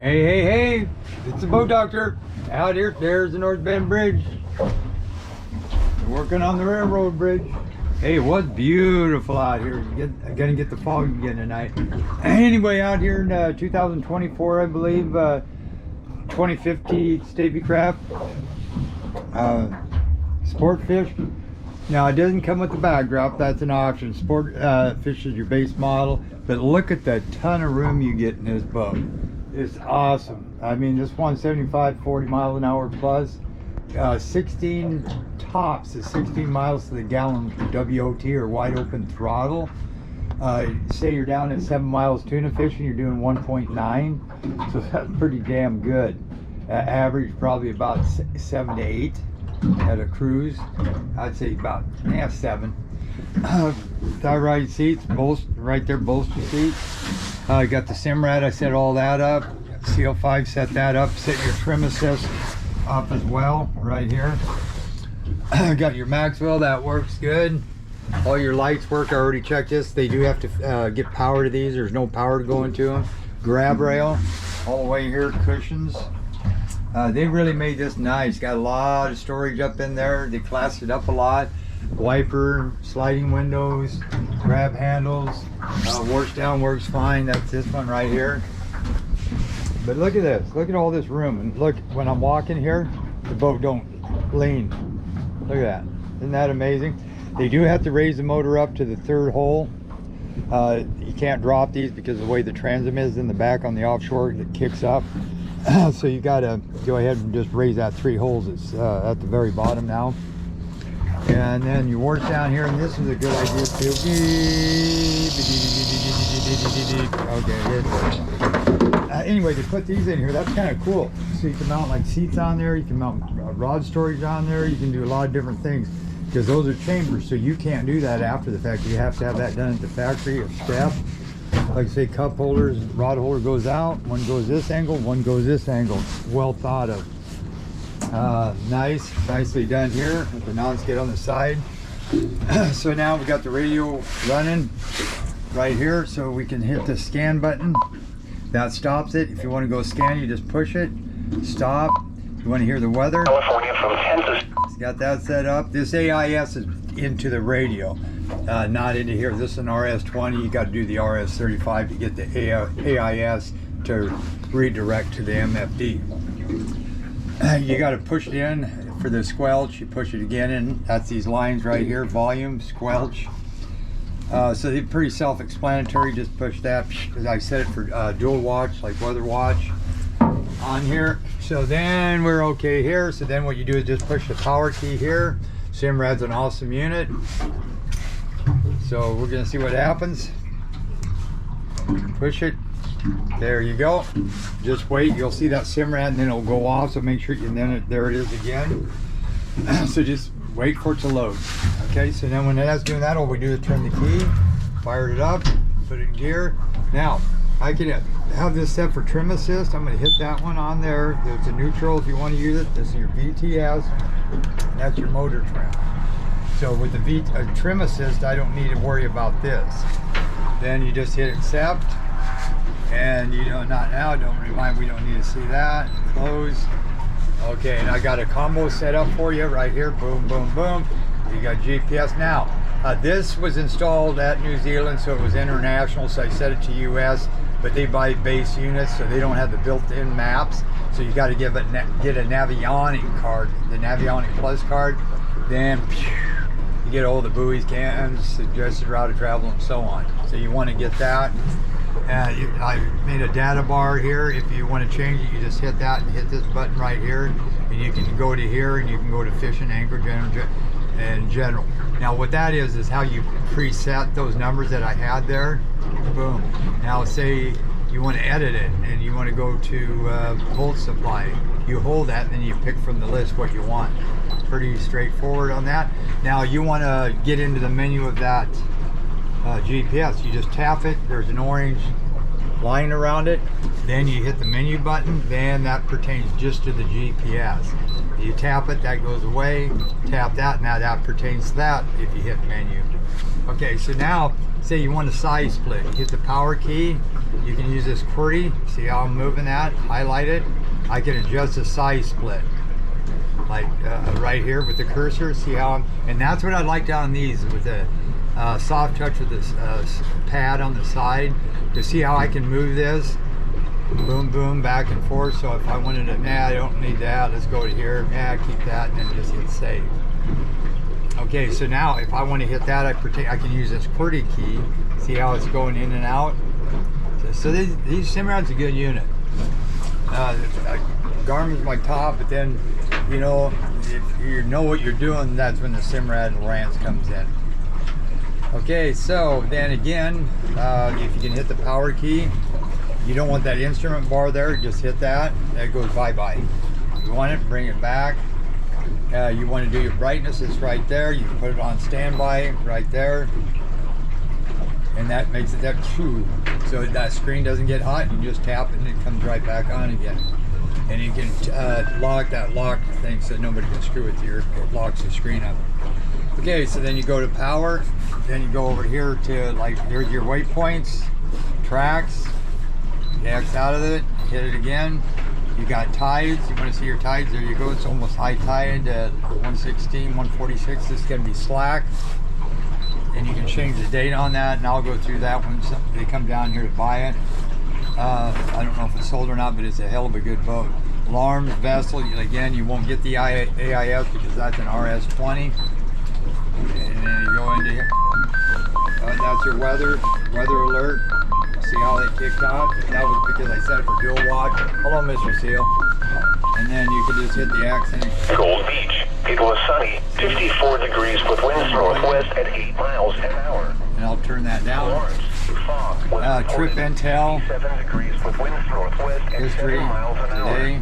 Hey, hey, hey, it's the boat doctor out here. There's the North Bend Bridge. We're working on the railroad bridge. Hey, it was beautiful out here. Gonna get the fog again tonight. Anyway, out here in 2024, I believe, 2050 stabicraft sport fish. Now, it doesn't come with the backdrop. That's an option. Sport fish is your base model. But look at the ton of room you get in this boat. It's awesome. I mean, this one's 75, 40 miles an hour plus. 16 tops is 16 miles to the gallon WOT, or wide open throttle. Say you're down at 7 miles tuna fishing, you're doing 1.9. So that's pretty damn good. Average probably about 7 to 8 at a cruise. I'd say about 7. Tie ride seats, right there, bolster seats. I got the Simrad, I set all that up. CO5, set that up. Set your trim assist up as well, right here. Got your Maxwell, that works good. All your lights work, I already checked this. They do have to get power to these. There's no power to go into them. Grab rail, all the way here, cushions. They really made this nice. Got a lot of storage up in there. They classed it up a lot. Wiper, sliding windows, grab handles, wash down works fine. That's this one right here. But look at this, look at all this room, and look, when I'm walking here, the boat don't lean. Look at that, isn't that amazing? They do have to raise the motor up to the 3rd hole. You can't drop these because of the way the transom is in the back on the offshore, it kicks up. So you gotta go ahead and just raise that 3 holes. It's at the very bottom now. And then you work down here, and this is a good idea too. Okay, anyway, to put these in here, that's kind of cool. So you can mount like seats on there, you can mount rod storage on there, you can do a lot of different things, because those are chambers, so you can't do that after the fact. You have to have that done at the factory or step. Like say cup holders, rod holder goes out, one goes this angle, one goes this angle. Well thought of. Nicely done here with the non-skid on the side. So now we got the radio running right here, so we can hit the scan button. That stops it. If you want to go scan, you just push it, stop. If you want to hear the weather, California from Kansas. it's got that set up. This AIS is into the radio, not into here. This is an RS-20. You got to do the RS-35 to get the AIS to redirect to the MFD. You got to push it in for the squelch. You push it again in. That's these lines right here, volume, squelch. So they're pretty self-explanatory. Just push that, because I set it for dual watch, like weather watch on here. So then we're okay here. So then what you do is just push the power key here. Simrad's an awesome unit. So we're gonna see what happens. Push it. There you go. Just wait. You'll see that Simrad, and then it'll go off. So make sure you. And then there it is again. So just wait for it to load. Okay. So then when that's doing that, all we do is turn the key, fire it up, put it in gear. Now I can have this set for trim assist. I'm going to hit that one on there. There's a neutral if you want to use it. This is your VTS. That's your motor trim. So with the trim assist, I don't need to worry about this. Then you just hit accept. And you know, not now, don't remind, we don't need to see that. Close. Okay, and I got a combo set up for you right here. Boom, boom, boom. You got GPS now. This was installed at New Zealand, so it was international, so I set it to US, but they buy base units, so they don't have the built-in maps. So you got to get a Navionic card, the Navionic Plus card. Then you get all the buoys, cams, suggested route of travel, and so on. So you want to get that. I made a data bar here. If you want to change it, you just hit that and hit this button right here, and you can go to here, and you can go to fish and anchor in general. Now what that is how you preset those numbers that I had there. Boom. Now say you want to edit it and you want to go to volt supply. You hold that, and then you pick from the list what you want. Pretty straightforward on that. Now you want to get into the menu of that GPS. You just tap it. There's an orange line around it. Then you hit the menu button. Then that pertains just to the GPS. You tap it, that goes away. Tap that, now that pertains to that if you hit menu. Okay, so now say you want a size split. You hit the power key, you can use this QWERTY. See how I'm moving that? Highlight it. I can adjust the size split. Like right here with the cursor. See how I'm, and that's what I like down these with the soft touch with this pad on the side to see how I can move this. Boom, boom, back and forth. So if I wanted to, I don't need that. Let's go to here. Keep that, and then just hit save. Okay, so now if I want to hit that, I can use this QWERTY key. See how it's going in and out. So these Simrad's a good unit. Garmin's my top, but then you know if you know what you're doing, that's when the Simrad and Lowrance comes in. Okay, so then again, if you can hit the power key, you don't want that instrument bar there, just hit that, it goes bye-bye. You want it, bring it back. You want to do your brightness, it's right there. You can put it on standby right there. And that makes it that true. So that screen doesn't get hot, you just tap it and it comes right back on again. And you can lock that lock thing so nobody can screw with you. It locks the screen up. Okay, so then you go to power, then you go over here to like, here's your waypoints, tracks, you X out of it, hit it again. You got tides, you want to see your tides, there you go, it's almost high tide, 116, 146, this is going to be slack. And you can change the date on that, and I'll go through that when they come down here to buy it. I don't know if it's sold or not, but it's a hell of a good boat. Alarms, vessel, again, you won't get the AIS because that's an RS20. And then you go into here. That's your weather alert. See how they kicked off? That was because I set it for dual watch. Hello, Mr. Seal. And then you can just hit the accent. Gold Beach. It was sunny, 54 degrees with winds northwest at 8 miles an hour. And I'll turn that down. Trip intel, history, today,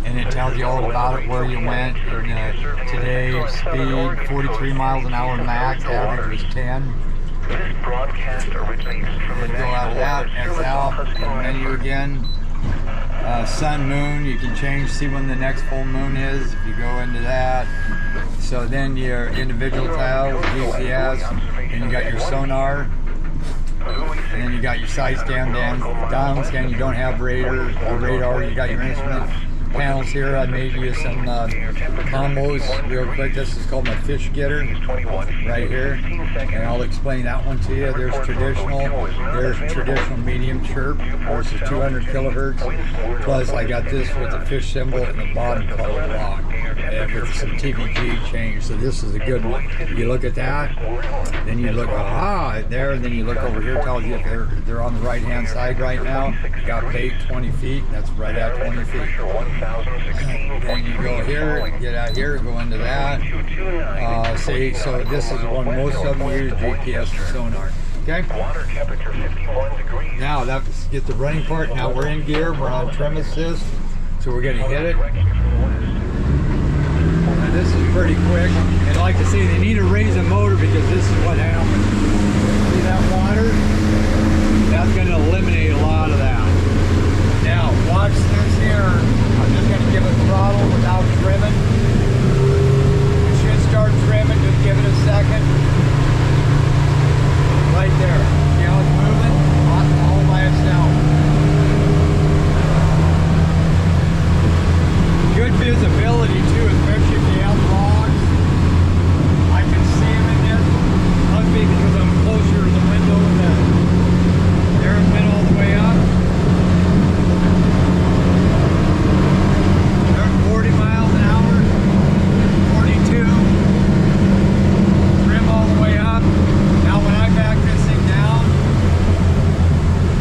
and it tells you all about it, where you went, and today, speed, 43 miles an hour max, average was 10. This broadcast originates from the go out of that, X out, and menu again. Sun, moon, you can change, see when the next full moon is, if you go into that. So then your individual tile, GPS, and you got your sonar. And then you got your side scan, down scan, you don't have radar, you got your instrument panels here. I made you some combos real quick. This is called my fish getter right here. And I'll explain that one to you. There's traditional medium chirp versus 200 kilohertz. Plus I got this with the fish symbol and the bottom color lock. And with some TVG change. So this is a good one. You look at that, then you look there, and then you look over here, tells you if they're on the right hand side right now. You got bait 20 feet, that's right at 20 feet. Then you go here, get out here, go into that. See, so this is one most of them use GPS and sonar. Okay. Now let's get the running part. Now we're in gear, we're on trim assist, so we're going to hit it. Now this is pretty quick, and like I say, they need to raise the motor because this is what happens. See that water? That's going to eliminate a lot of that. Now watch this here. I'm just going to give it throttle without trimming. It should start trimming, just give it a second. Right there. See how it's moving? All by itself. Good visibility too, especially if you have logs. I can see them in there. Must be because I'm closer to the window and there it went all the way up. They're 40 miles an hour, 42. Trim all the way up. Now when I back this thing down,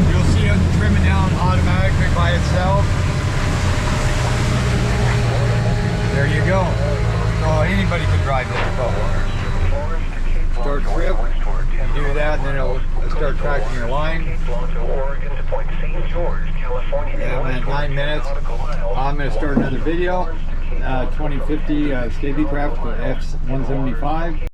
you'll see it trimming down automatically by itself. There you go. So anybody can drive this boat. Start trip, you do that, and then it'll start tracking your line. Yeah, in 9 minutes, I'm going to start another video. 2050 stabicraft F175.